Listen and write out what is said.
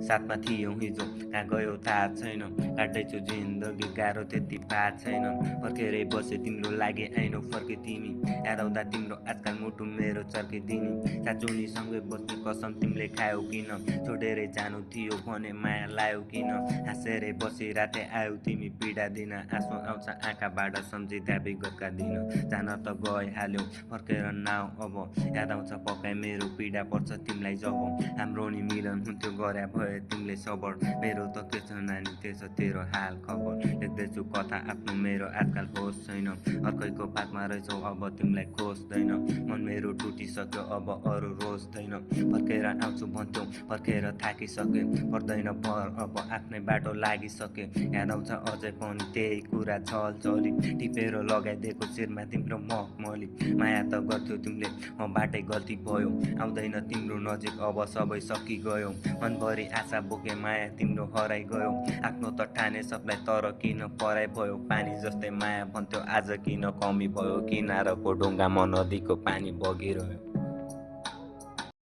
साथमा थियौ हिजो कहाँ गयो थाहा छैन। काट्दैछु जिन्दगी गाह्रो त्यति पार छैन। फर्केरै बसे तिम्रो लागि आइनौ फर्के तिमी। याद आउँदा तिम्रो आजकल मुटु मेरो चर्किदिने। साँचुनीसँगै बस्ने कसम तिमीले खायौ किन। छोडेरै जानु थियो भने माया लायौ किन। हाँसेरै बसिराते आयौ तिमी पीडा दिन। आँसु आउँछ आँखाबाट सम्झिँदा विगतका दिन। जान त गइहाल्यौ फर्केर नाउ अब। याद आउँछ पक्कै मेरो पीडा पर्छ तिमीलाई जब। हाम्रो नि मिलन हुन्थ्यो गर्या भए तिमीले सबर। मेरो त के छ नानी त्यसो तेरो हाल खबर। लेख्दैछु कथा आफ्नो मेरो आजकल होस छैन। अर्कैको पातमा रहेछौ अब तिमीलाई खोज्दैन। मन मेरो टुटिसक्यो अब अरू रोज्दैन। फर्केर आउँछु भन्थ्यौ फर्केर थाकिसके। पर्दैन भर अब आफ्नै बाटो लागिसके। याद आउँछ अझै पनि त्यही कुरा छल छली। टिपेर लगाइदिएको शिरमा तिम्रो मखमली। माया त गर्थ्यौ तिमीले मबाटै गल्ती भयो। आउँदैन तिम्रो नजिक अब सबै सकिगयो। मनभरि आशा बोके माया तिम्रो हराइ गयो। आफ्नो त ठाने सबलाई तर किन पराइ भयो। पानी जस्तै माया भन्थ्यो आज किन कमी भयो। किनारको ढुङ्गामा नदीको पानी बगिरह्यो।